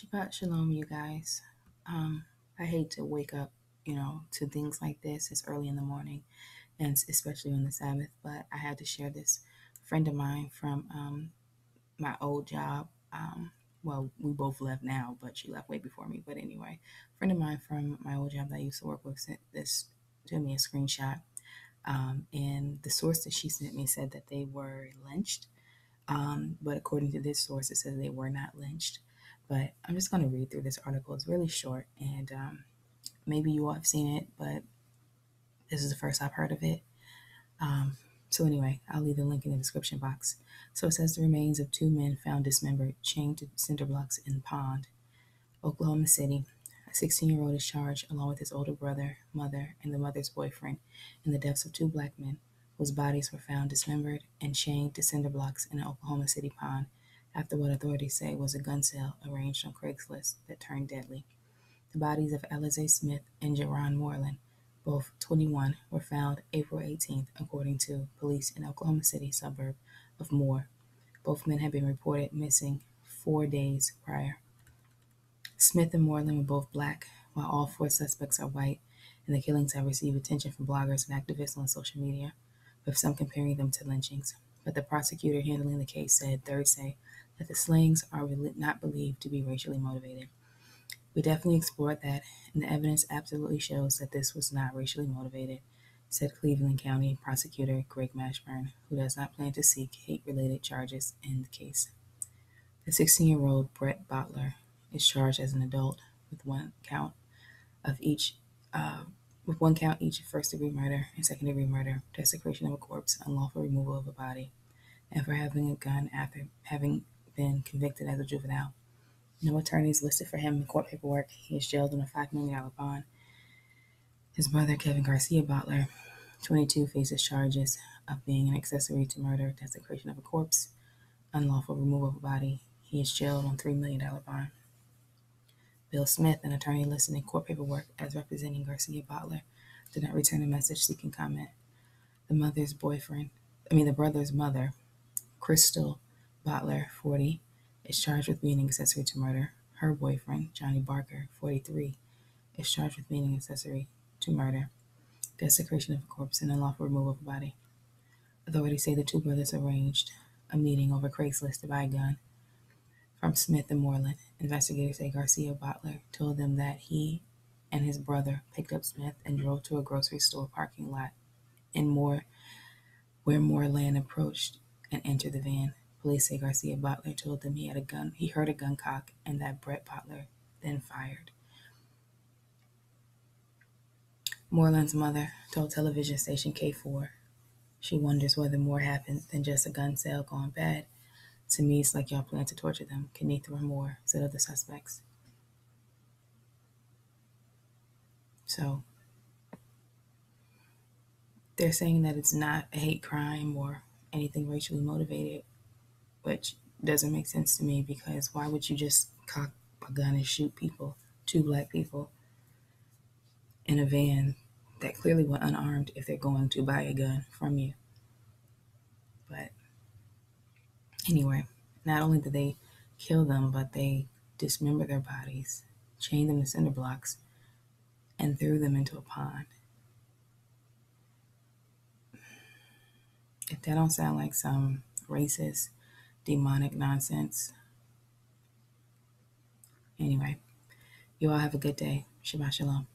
Shabbat Shalom, you guys. I hate to wake up, to things like this. It's early in the morning, and especially on the Sabbath, but I had to share this. A friend of mine from my old job, well, we both left now, but she left way before me. But anyway, a friend of mine from my old job that I used to work with sent this to me, a screenshot. And the source that she sent me said that they were lynched. But according to this source, it says they were not lynched. But I'm just going to read through this article. It's really short, and maybe you all have seen it, but this is the first I've heard of it. So anyway, I'll leave the link in the description box. So it says the remains of two men found dismembered, chained to cinder blocks in pond, Oklahoma City. A 16-year-old is charged, along with his older brother, mother, and the mother's boyfriend, in the deaths of two black men whose bodies were found dismembered and chained to cinder blocks in an Oklahoma City pond after what authorities say was a gun sale arranged on Craigslist that turned deadly. The bodies of Alize Smith and Jerron Moreland, both 21, were found April 18th, according to police in Oklahoma City suburb of Moore. Both men had been reported missing 4 days prior. Smith and Moreland were both black, while all four suspects are white, and the killings have received attention from bloggers and activists on social media, with some comparing them to lynchings. But the prosecutor handling the case said Thursday that the slayings are not believed to be racially motivated. We definitely explored that, and the evidence absolutely shows that this was not racially motivated, said Cleveland County Prosecutor Greg Mashburn, who does not plan to seek hate-related charges in the case. The 16-year-old Brett Bottler is charged as an adult with one count each of first-degree murder and second-degree murder, desecration of a corpse, unlawful removal of a body, and for having a gun after having been convicted as a juvenile. No attorneys listed for him in court paperwork. He is jailed on a $5 million bond. His brother, Kevin Garcia Bottler, 22, faces charges of being an accessory to murder, desecration of a corpse, unlawful removal of a body. He is jailed on $3 million bond. Bill Smith, an attorney listed in court paperwork as representing Garcia Bottler, did not return a message seeking comment. The brother's mother, Crystal Bottler, 40, is charged with being an accessory to murder. Her boyfriend, Johnny Barker, 43, is charged with being an accessory to murder, desecration of a corpse, and unlawful removal of a body. Authorities say the two brothers arranged a meeting over Craigslist to buy a gun from Smith and Moreland. Investigators say Garcia Bottler told them that he and his brother picked up Smith and drove to a grocery store parking lot in Moore, where Moreland approached and entered the van. Police say Garcia Bottler told them he heard a gun cock, and that Brett Bottler then fired. Moreland's mother told television station K4 she wonders whether more happened than just a gun sale gone bad. To me, it's like y'all plan to torture them, Kenithra Moore said of the suspects. So they're saying that it's not a hate crime or anything racially motivated, which doesn't make sense to me, because why would you just cock a gun and shoot people, two black people, in a van that clearly were unarmed if they're going to buy a gun from you? But anyway, not only did they kill them, but they dismembered their bodies, chained them to cinder blocks, and threw them into a pond. If that don't sound like some racist, demonic nonsense. Anyway, you all have a good day. Shabbat Shalom.